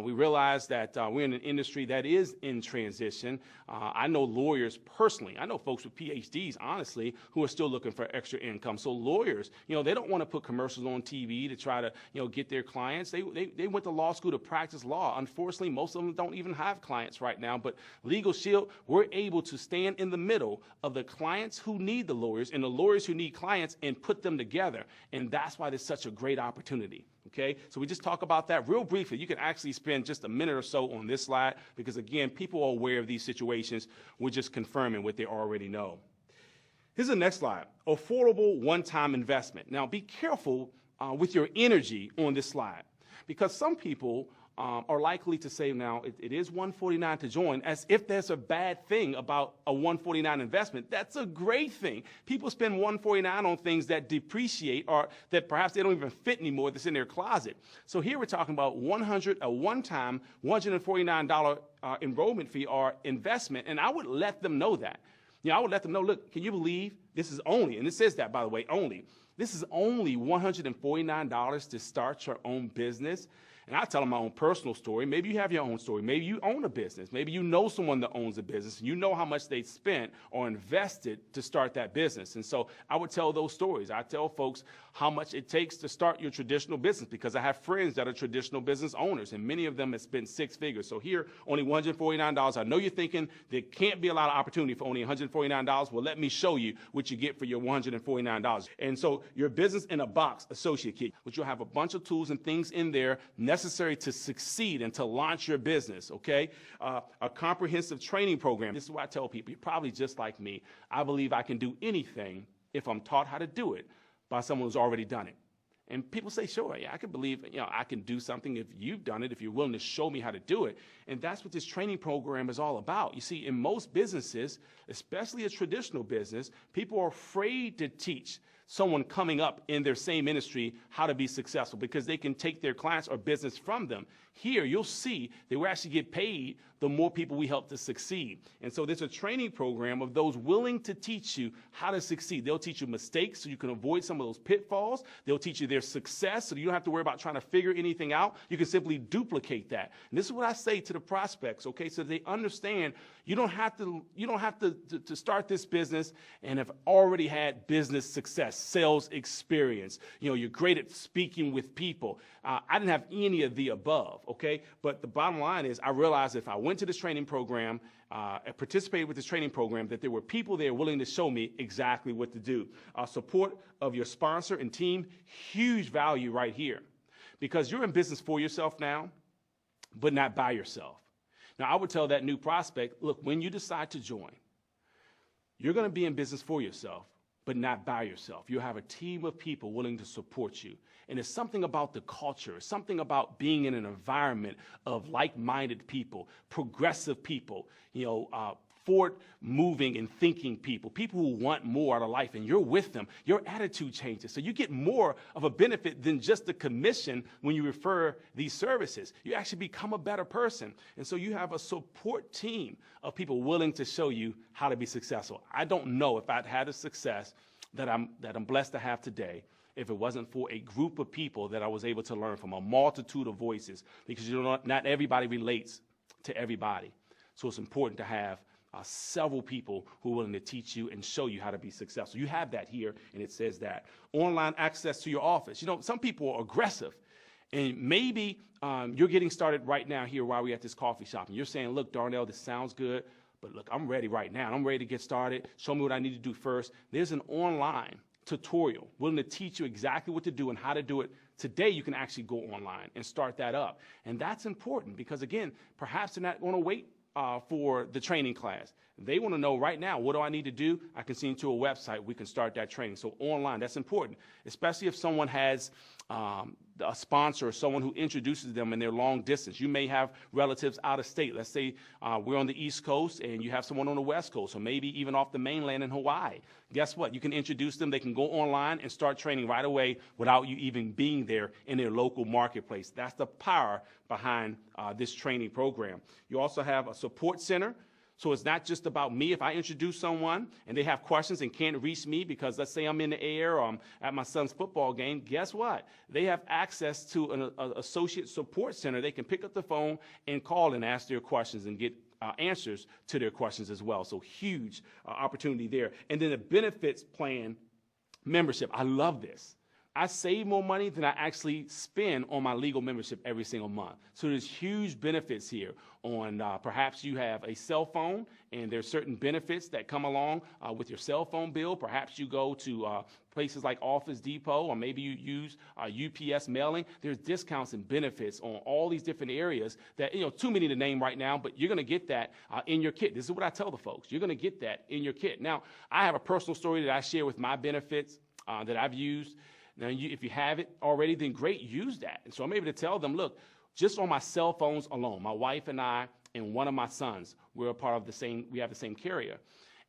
We realize that we're in an industry that is in transition. I know lawyers personally. I know folks with PhDs, honestly, who are still looking for extra income. So lawyers, they don't want to put commercials on TV to try to, get their clients. They went to law school to practice law. Unfortunately, most of them don't even have clients right now. But Legal Shield, we're able to stand in the middle of the clients who need the lawyers and the lawyers who need clients and put them together. And that's why there's such a great opportunity. Okay, so we just talk about that real briefly. You can actually spend just a minute or so on this slide because, again, people are aware of these situations. We're just confirming what they already know. Here's the next slide, affordable one-time investment. Now, be careful with your energy on this slide because some people are likely to say, now, it is $149 to join, as if there's a bad thing about a $149 investment. That's a great thing. People spend $149 on things that depreciate or that perhaps they don't even fit anymore that's in their closet. So here we're talking about a one-time $149 enrollment fee or investment, and I would let them know that. I would let them know, look, can you believe this is only, and it says that, by the way, only. This is only $149 to start your own business. And I tell them my own personal story. Maybe you have your own story. Maybe you own a business. Maybe you know someone that owns a business and you know how much they spent or invested to start that business. And so I would tell those stories. I tell folks how much it takes to start your traditional business because I have friends that are traditional business owners and many of them have spent six figures. So here, only $149. I know you're thinking there can't be a lot of opportunity for only $149. Well, let me show you what you get for your $149. And so your business in a box associate kit, which you'll have a bunch of tools and things in there necessary to succeed and to launch your business, okay? A comprehensive training program. This is what I tell people. You're probably just like me. I believe I can do anything if I'm taught how to do it by someone who's already done it. And people say, sure, yeah, I can believe, I can do something if you've done it, if you're willing to show me how to do it. And that's what this training program is all about. You see, in most businesses, especially a traditional business, people are afraid to teach someone coming up in their same industry how to be successful because they can take their clients or business from them. Here, you'll see that we actually get paid the more people we help to succeed. And so there's a training program of those willing to teach you how to succeed. They'll teach you mistakes so you can avoid some of those pitfalls. They'll teach you their success so you don't have to worry about trying to figure anything out. You can simply duplicate that. And this is what I say to the prospects, okay, so they understand you don't have to start this business and have already had business success, sales experience. You're great at speaking with people. I didn't have any of the above, okay? But the bottom line is I realized if I went to this training program, and participated with this training program, that there were people there willing to show me exactly what to do. Support of your sponsor and team, huge value right here. Because you're in business for yourself now, but not by yourself. Now, I would tell that new prospect, look, when you decide to join, you're going to be in business for yourself, but not by yourself. You have a team of people willing to support you. And it's something about the culture. It's something about being in an environment of like-minded people, progressive people, forward-moving and thinking people, people who want more out of life, and you're with them. Your attitude changes. So you get more of a benefit than just the commission when you refer these services. You actually become a better person. And so you have a support team of people willing to show you how to be successful. I don't know if I'd had the success that I'm blessed to have today if it wasn't for a group of people that I was able to learn from, a multitude of voices, because not everybody relates to everybody. So it's important to have several people who are willing to teach you and show you how to be successful. You have that here, and it says that. Online access to your office. Some people are aggressive, and maybe you're getting started right now here while we're at this coffee shop, and you're saying, look, Darnell, this sounds good, but look, I'm ready right now. I'm ready to get started. Show me what I need to do first. There's an online tutorial willing to teach you exactly what to do and how to do it. Today, you can actually go online and start that up. And that's important because, again, perhaps they're not going to wait for the training class. They want to know right now, what do I need to do? I can send you to a website. We can start that training. So online, that's important, especially if someone has a sponsor or someone who introduces them in their long distance. You may have relatives out of state. Let's say we're on the East Coast and you have someone on the West Coast, or maybe even off the mainland in Hawaii. Guess what? You can introduce them. They can go online and start training right away without you even being there in their local marketplace. That's the power behind this training program. You also have a support center. So it's not just about me. If I introduce someone and they have questions and can't reach me because let's say I'm in the air or I'm at my son's football game, guess what? They have access to an associate support center. They can pick up the phone and call and ask their questions and get answers to their questions as well. So huge opportunity there. And then the benefits plan membership. I love this. I save more money than I actually spend on my legal membership every single month. So there's huge benefits here on perhaps you have a cell phone and there's certain benefits that come along with your cell phone bill. Perhaps you go to places like Office Depot, or maybe you use UPS mailing. There's discounts and benefits on all these different areas that, too many to name right now, but you're going to get that in your kit. This is what I tell the folks. You're going to get that in your kit. Now, I have a personal story that I share with my benefits that I've used. Now, if you have it already, then great, use that. And so I'm able to tell them, look, just on my cell phones alone, my wife and I and one of my sons, we're a part of we have the same carrier.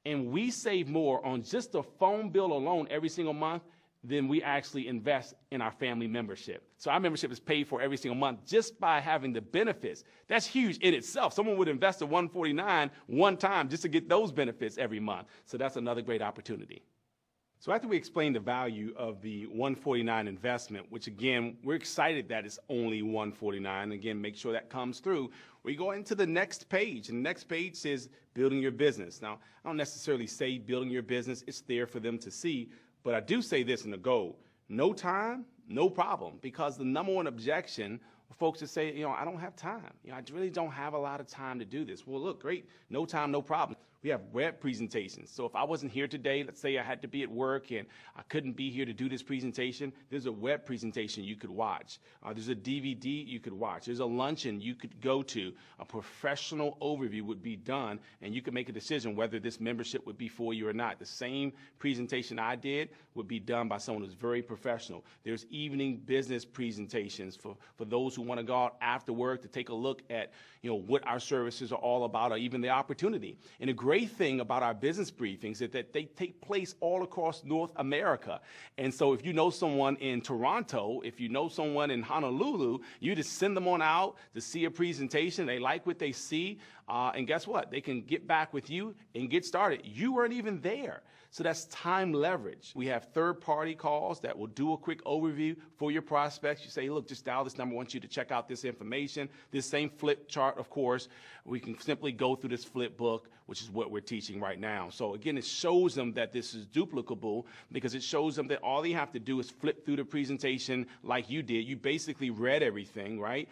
And we save more on just the phone bill alone every single month than we actually invest in our family membership. So our membership is paid for every single month just by having the benefits. That's huge in itself. Someone would invest the $149 one time just to get those benefits every month. So that's another great opportunity. So after we explain the value of the $149 investment, which again, we're excited that it's only $149. Again, make sure that comes through. We go into the next page, and the next page says building your business. Now, I don't necessarily say building your business. It's there for them to see, but I do say this in the goal. No time, no problem, because the number one objection folks that say, I don't have time. I really don't have a lot of time to do this. Well, look, great. No time, no problem. We have web presentations. So if I wasn't here today, let's say I had to be at work and I couldn't be here to do this presentation, there's a web presentation you could watch. There's a DVD you could watch. There's a luncheon you could go to. A professional overview would be done, and you could make a decision whether this membership would be for you or not. The same presentation I did would be done by someone who's very professional. There's evening business presentations for those who want to go out after work to take a look at what our services are all about, or even the opportunity. And the great thing about our business briefings is that they take place all across North America. And so if you know someone in Toronto, if you know someone in Honolulu, you just send them on out to see a presentation. They like what they see. And guess what? They can get back with you and get started. You weren't even there. So that's time leverage. We have third-party calls that will do a quick overview for your prospects. You say, look, just dial this number. I want you to check out this information. This same flip chart, of course, we can simply go through this flip book, which is what we're teaching right now. So again, it shows them that this is duplicable because it shows them that all they have to do is flip through the presentation like you did. You basically read everything, right?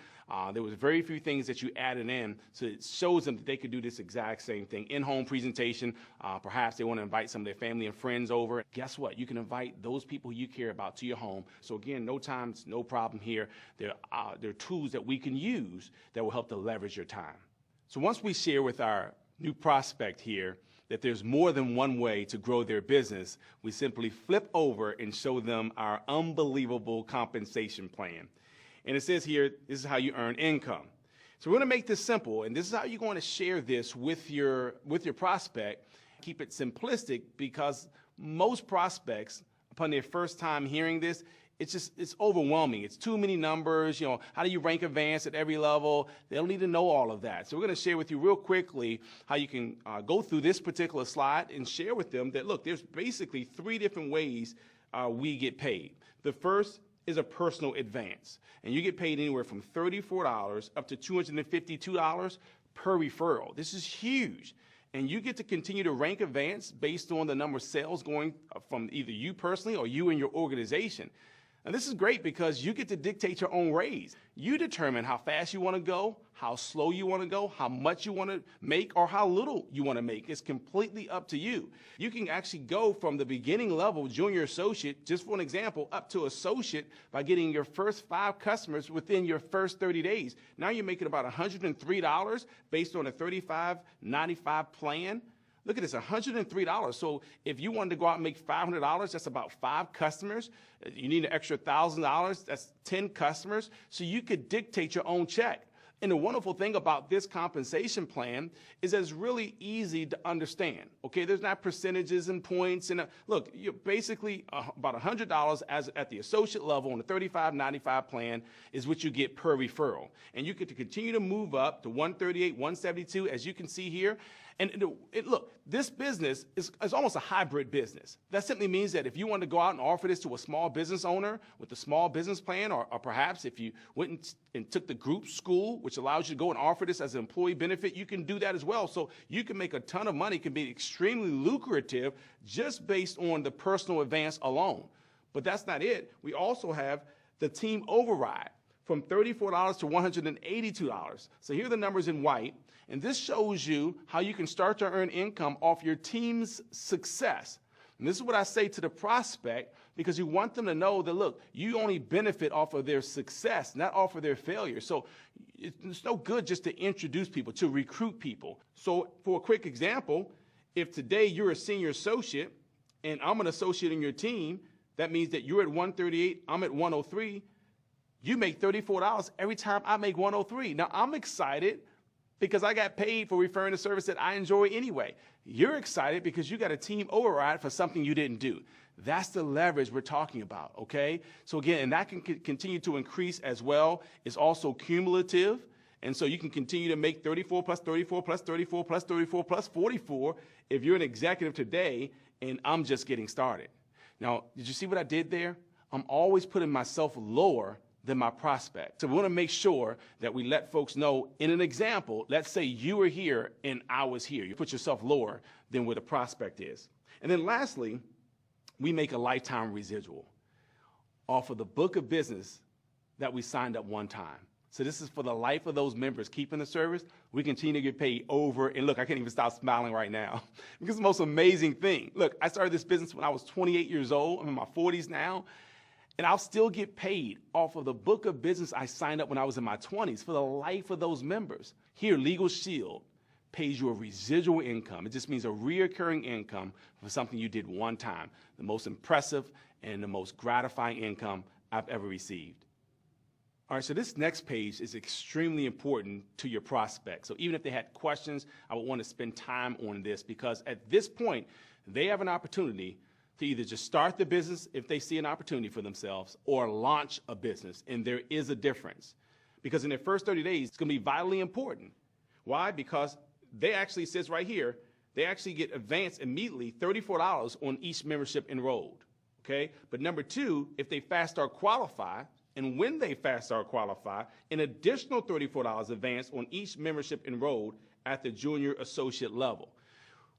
There was very few things that you added in, so it shows them that they could do this exact same thing. In-home presentation, perhaps they want to invite some of their family and friends over. Guess what? You can invite those people you care about to your home. So again, no time, no problem here. There are tools that we can use that will help to leverage your time. So once we share with our new prospect here that there's more than one way to grow their business, we simply flip over and show them our unbelievable compensation plan. And it says here, this is how you earn income. So we're going to make this simple, and this is how you're going to share this with your prospect. Keep it simplistic, because most prospects, upon their first time hearing this, it's overwhelming. It's too many numbers. How do you rank advanced at every level? They don't need to know all of that. So we're going to share with you real quickly how you can go through this particular slide and share with them that, look, there's basically 3 different ways we get paid. The first is a personal advance, and you get paid anywhere from $34 up to $252 per referral. This is huge. And you get to continue to rank advance based on the number of sales going from either you personally or you and your organization. And this is great because you get to dictate your own raise. You determine how fast you want to go, how slow you want to go, how much you want to make, or how little you want to make. It's completely up to you. You can actually go from the beginning level, junior associate, just for an example, up to associate by getting your first 5 customers within your first 30 days. Now you're making about $103 based on a $35.95 plan. Look at this, $103. So if you wanted to go out and make $500, that's about 5 customers. You need an extra $1,000, that's 10 customers. So you could dictate your own check. And the wonderful thing about this compensation plan is that it's really easy to understand. Okay, there's not percentages and points. And look, you're basically about $100 at the associate level on the $35.95 plan is what you get per referral. And you get to continue to move up to $138, $172, as you can see here. Look, this business is almost a hybrid business. That simply means that if you want to go out and offer this to a small business owner with a small business plan, or perhaps if you went and took the group school, which allows you to go and offer this as an employee benefit, you can do that as well. So you can make a ton of money. It can be extremely lucrative just based on the personal advance alone. But that's not it. We also have the team override from $34 to $182. So here are the numbers in white. And this shows you how you can start to earn income off your team's success. And this is what I say to the prospect, because you want them to know that, look, you only benefit off of their success, not off of their failure. So it's no good just to introduce people, to recruit people. So for a quick example, if today you're a senior associate and I'm an associate in your team, that means that you're at 138, I'm at 103. You make $34 every time I make 103. Now, I'm excited because I got paid for referring a service that I enjoy anyway. You're excited because you got a team override for something you didn't do. That's the leverage we're talking about, okay? So again, and that can continue to increase as well. It's also cumulative. And so you can continue to make 34 plus 34 plus 34 plus 34 plus 44 if you're an executive today and I'm just getting started. Now, did you see what I did there? I'm always putting myself lower than my prospect. So we want to make sure that we let folks know in an example, let's say you were here and I was here. You put yourself lower than where the prospect is. And then lastly, we make a lifetime residual off of the book of business that we signed up one time. So this is for the life of those members keeping the service. We continue to get paid over. And look, I can't even stop smiling right now because it's the most amazing thing. Look, I started this business when I was 28 years old. I'm in my 40s now. And I'll still get paid off of the book of business I signed up when I was in my 20s for the life of those members. Here, Legal Shield pays you a residual income. It just means a reoccurring income for something you did one time. The most impressive and the most gratifying income I've ever received. All right, so this next page is extremely important to your prospects. So even if they had questions, I would want to spend time on this because at this point, they have an opportunity to either just start the business if they see an opportunity for themselves or launch a business. And there is a difference because in their first 30 days, it's going to be vitally important. Why? Because they actually, it says right here, they actually get advanced immediately $34 on each membership enrolled. Okay. But number two, if they fast start qualify, and when they fast start qualify, an additional $34 advance on each membership enrolled at the junior associate level.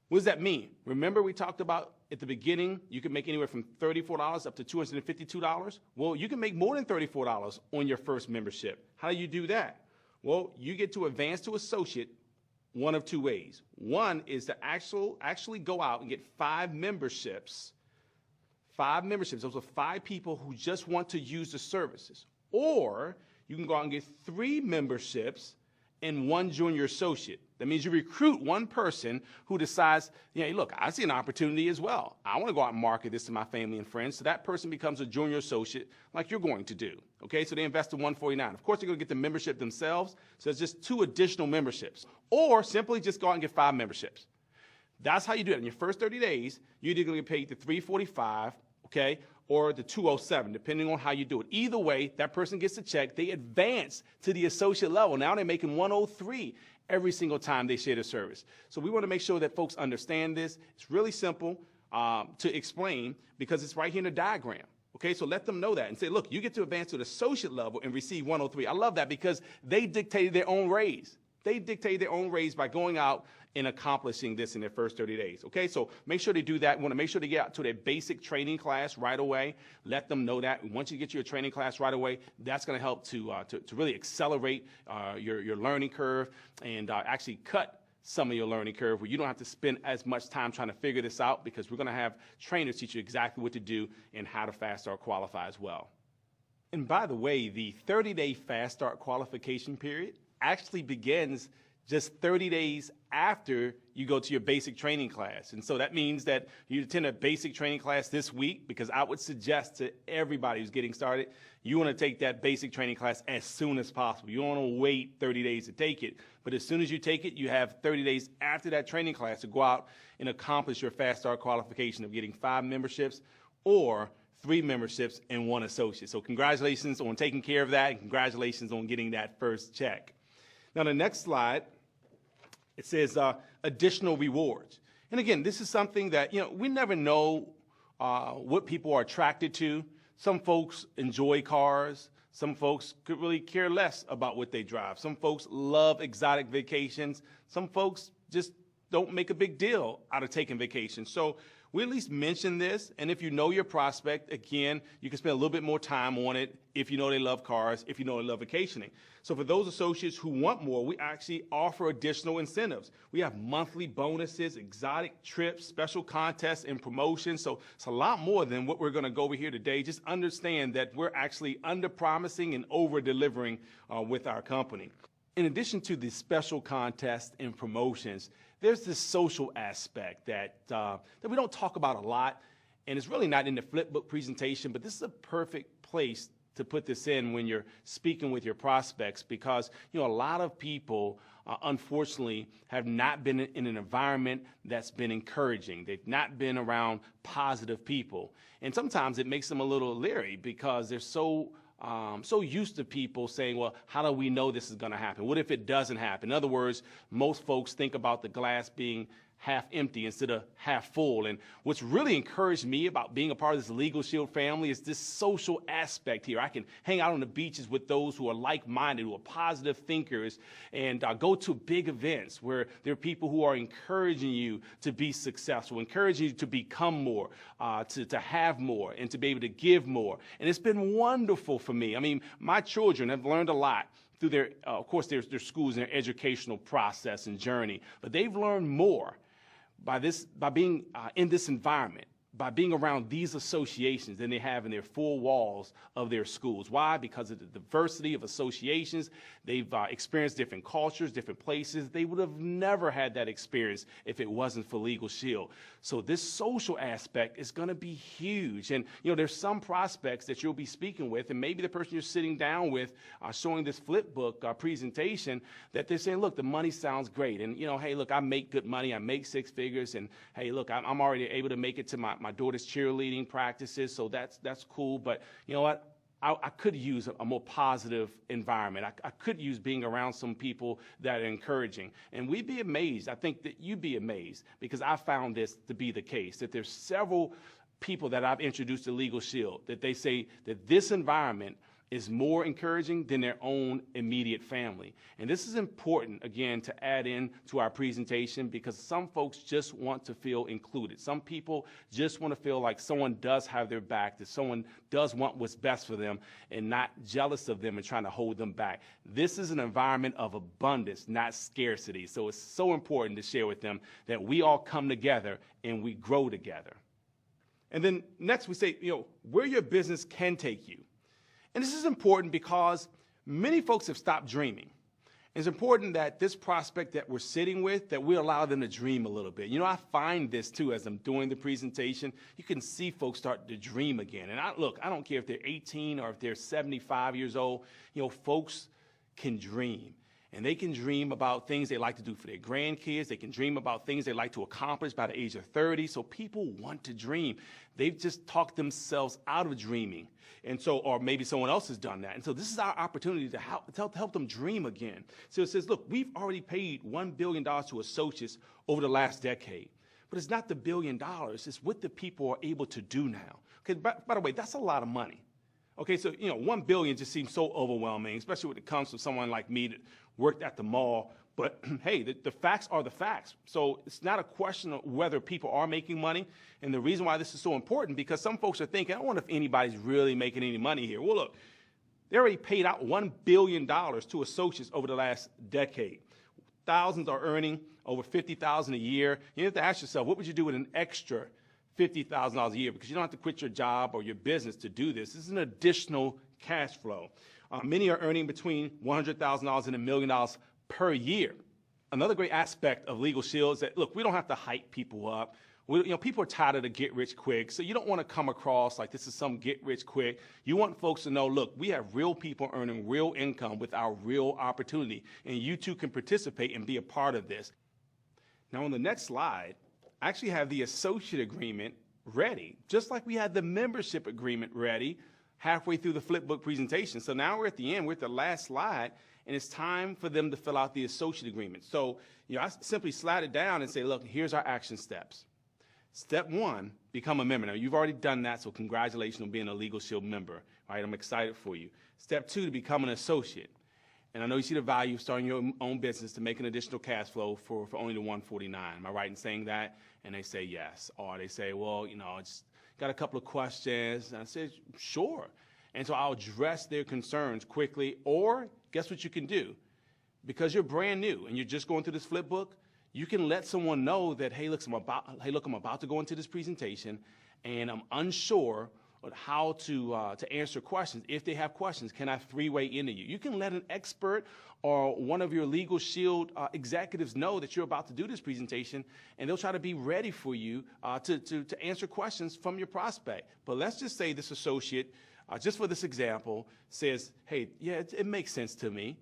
What does that mean? Remember we talked about at the beginning, you can make anywhere from $34 up to $252. Well, you can make more than $34 on your first membership. How do you do that? Well, you get to advance to associate one of two ways. One is to actually go out and get 5 memberships. 5 memberships. Those are 5 people who just want to use the services. Or you can go out and get 3 memberships and 1 junior associate. That means you recruit one person who decides, hey, look, I see an opportunity as well. I want to go out and market this to my family and friends. So that person becomes a junior associate like you're going to do. Okay, so they invest in $149. Of course, they're going to get the membership themselves. So it's just 2 additional memberships. Or simply just go out and get 5 memberships. That's how you do it. In your first 30 days, you're either going to get paid the $345, okay, or the $207, depending on how you do it. Either way, that person gets a check. They advance to the associate level. Now they're making $103 every single time they share the service. So we want to make sure that folks understand this. It's really simple to explain because it's right here in the diagram. Okay, so let them know that and say, look, you get to advance to the associate level and receive $103. I love that because they dictated their own raise. They dictated their own raise by going out and accomplishing this in their first 30 days. Okay, so make sure they do that. We want to make sure they get out to their basic training class right away. Let them know that. Once you get your training class right away, that's going to help to really accelerate your learning curve and actually cut some of your learning curve where you don't have to spend as much time trying to figure this out because we're going to have trainers teach you exactly what to do and how to fast start qualify as well. And by the way, the 30-day fast start qualification period actually begins just 30 days after you go to your basic training class. And so that means that you attend a basic training class this week because I would suggest to everybody who's getting started, you want to take that basic training class as soon as possible. You don't want to wait 30 days to take it. But as soon as you take it, you have 30 days after that training class to go out and accomplish your fast start qualification of getting 5 memberships or 3 memberships and 1 associate. So congratulations on taking care of that and congratulations on getting that first check. Now the next slide, it says, additional rewards. And again, this is something that, we never know what people are attracted to. Some folks enjoy cars. Some folks could really care less about what they drive. Some folks love exotic vacations. Some folks just don't make a big deal out of taking vacations. So we at least mention this, and if you know your prospect, again, you can spend a little bit more time on it if you know they love cars, if you know they love vacationing. So for those associates who want more, we actually offer additional incentives. We have monthly bonuses, exotic trips, special contests, and promotions. So it's a lot more than what we're going to go over here today. Just understand that we're actually under-promising and over-delivering with our company. In addition to the special contests and promotions, there's this social aspect that we don't talk about a lot, and it's really not in the flipbook presentation, but this is a perfect place to put this in when you're speaking with your prospects, because a lot of people unfortunately have not been in an environment that's been encouraging. They've not been around positive people, and sometimes it makes them a little leery because they're so used to people saying, well, how do we know this is going to happen? What if it doesn't happen? In other words, most folks think about the glass being half empty instead of half full. And what's really encouraged me about being a part of this Legal Shield family is this social aspect here. I can hang out on the beaches with those who are like-minded, who are positive thinkers, and go to big events where there are people who are encouraging you to be successful, encouraging you to become more, to have more, and to be able to give more. And it's been wonderful for me. I mean, my children have learned a lot through their, of course, their schools and their educational process and journey, but they've learned more by being in this environment, by being around these associations than they have in their four walls of their schools. Why? Because of the diversity of associations. They've experienced different cultures, different places. They would have never had that experience if it wasn't for Legal Shield. So this social aspect is going to be huge. And, there's some prospects that you'll be speaking with, and maybe the person you're sitting down with showing this flip book presentation, that they're saying, look, the money sounds great. And, hey, look, I make good money. I make six figures. And, hey, look, I'm already able to make it to my daughter's cheerleading practices, so that's cool. But you know what? I could use a more positive environment. I could use being around some people that are encouraging. And we'd be amazed. I think that you'd be amazed, because I found this to be the case, that there's several people that I've introduced to Legal Shield that they say that this environment is more encouraging than their own immediate family. And this is important, again, to add in to our presentation, because some folks just want to feel included. Some people just want to feel like someone does have their back, that someone does want what's best for them and not jealous of them and trying to hold them back. This is an environment of abundance, not scarcity. So it's so important to share with them that we all come together and we grow together. And then next we say, where your business can take you. And this is important because many folks have stopped dreaming. It's important that this prospect that we're sitting with, that we allow them to dream a little bit. I find this too as I'm doing the presentation. You can see folks start to dream again. And I don't care if they're 18 or if they're 75 years old. Folks can dream. And they can dream about things they like to do for their grandkids. They can dream about things they like to accomplish by the age of 30. So people want to dream. They've just talked themselves out of dreaming. And so, or maybe someone else has done that. And so this is our opportunity to help them dream again. So it says, look, we've already paid $1 billion to associates over the last decade. But it's not the $1 billion. It's what the people are able to do now. Okay, by the way, that's a lot of money. Okay, so, $1 billion just seems so overwhelming, especially when it comes from someone like me that worked at the mall. But hey, the facts are the facts. So it's not a question of whether people are making money. And the reason why this is so important, because some folks are thinking, I wonder if anybody's really making any money here. Well, look, they already paid out $1 billion to associates over the last decade. Thousands are earning over $50,000 a year. You have to ask yourself, what would you do with an extra $50,000 a year? Because you don't have to quit your job or your business to do this. This is an additional cash flow. Many are earning between $100,000 and $1 million per year. Another great aspect of Legal Shield is that, look, we don't have to hype people up. People are tired of the get rich quick, so you don't want to come across like this is some get rich quick. You want folks to know, look, we have real people earning real income with our real opportunity, and you too can participate and be a part of this. Now on the next slide, I actually have the associate agreement ready. Just like we had the membership agreement ready, halfway through the flipbook presentation. So now we're at the end, we're at the last slide, and it's time for them to fill out the associate agreement. So, I simply slide it down and say, look, here's our action steps. Step 1, become a member. Now, you've already done that, so congratulations on being a Legal Shield member. Right? I'm excited for you. Step 2, to become an associate. And I know you see the value of starting your own business to make an additional cash flow for only the $149. Am I right in saying that? And they say yes. Or they say, well, I just got a couple of questions. And I said, sure. And so I'll address their concerns quickly. Or guess what you can do? Because you're brand new and you're just going through this flip book, you can let someone know that, hey, look, I'm about to go into this presentation, and I'm unsure on how to answer questions. If they have questions, can I three-way into you? You can let an expert or one of your Legal Shield executives know that you're about to do this presentation, and they'll try to be ready for you to answer questions from your prospect. But let's just say this associate, just for this example, says, hey, yeah, it makes sense to me.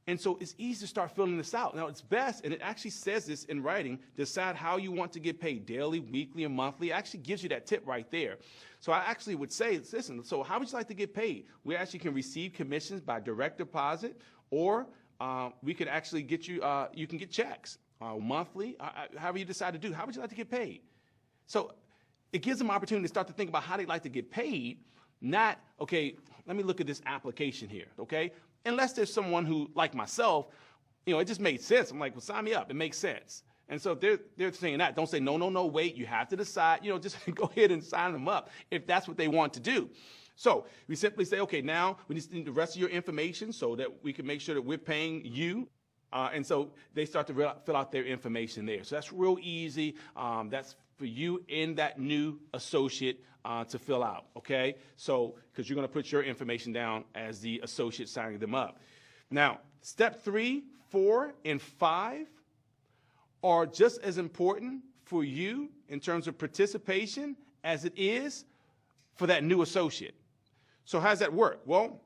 And so it's easy to start filling this out. Now, it's best, and it actually says this in writing, decide how you want to get paid, daily, weekly, or monthly. It actually gives you that tip right there. So I actually would say, listen, so how would you like to get paid? We actually can receive commissions by direct deposit, or we can actually get you, you can get checks monthly, however you decide to do. How would you like to get paid? So it gives them an opportunity to start to think about how they'd like to get paid, not, okay, let me look at this application here, okay? Unless there's someone who, like myself, it just made sense. I'm like, well, sign me up. It makes sense. And so they're saying that. Don't say, no, wait. You have to decide. Just go ahead and sign them up if that's what they want to do. So we simply say, okay, now we just need the rest of your information so that we can make sure that we're paying you. And so they start to fill out their information there. So that's real easy. That's for you and that new associate to fill out, okay? So, because you're going to put your information down as the associate signing them up. Now, step 3, 4, and 5 are just as important for you in terms of participation as it is for that new associate. So how does that work? Well,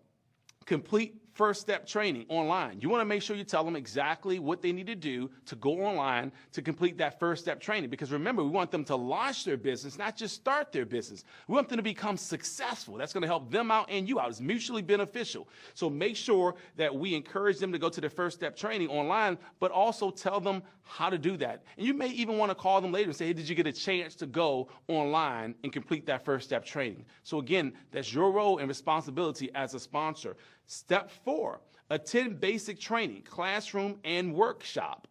complete first step training online. You want to make sure you tell them exactly what they need to do to go online to complete that first step training. Because remember, we want them to launch their business, not just start their business. We want them to become successful. That's going to help them out and you out. It's mutually beneficial. So make sure that we encourage them to go to their first step training online, but also tell them how to do that. And you may even want to call them later and say, hey, did you get a chance to go online and complete that first step training? So again, that's your role and responsibility as a sponsor. Step 4, attend basic training, classroom and workshop.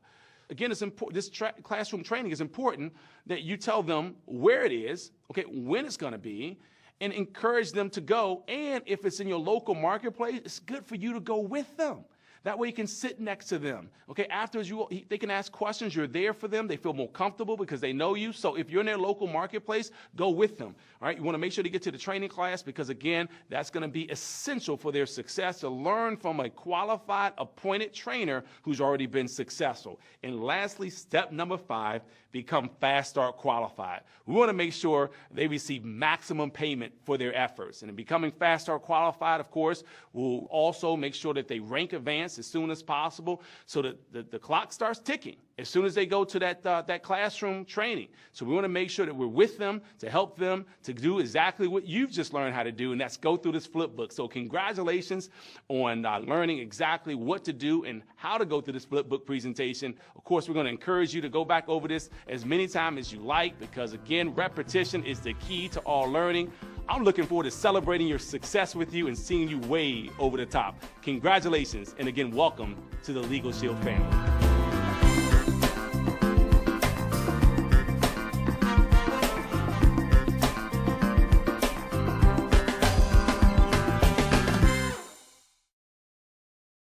Again, it's important. This classroom training is important that you tell them where it is, okay, when it's going to be, and encourage them to go. And if it's in your local marketplace, it's good for you to go with them. That way you can sit next to them. Okay, afterwards they can ask questions. You're there for them. They feel more comfortable because they know you. So if you're in their local marketplace, go with them. All right, you want to make sure they get to the training class because, again, that's going to be essential for their success to learn from a qualified, appointed trainer who's already been successful. And lastly, step number 5, become Fast Start qualified. We want to make sure they receive maximum payment for their efforts. And in becoming Fast Start qualified, of course, we'll also make sure that they rank advanced as soon as possible so that the clock starts ticking as soon as they go to that classroom training. So we want to make sure that we're with them to help them to do exactly what you've just learned how to do, and that's go through this flip book. So congratulations on learning exactly what to do and how to go through this flip book presentation. Of course, we're going to encourage you to go back over this as many times as you like because, again, repetition is the key to all learning. I'm looking forward to celebrating your success with you and seeing you way over the top. Congratulations, and again, welcome to the Legal Shield family.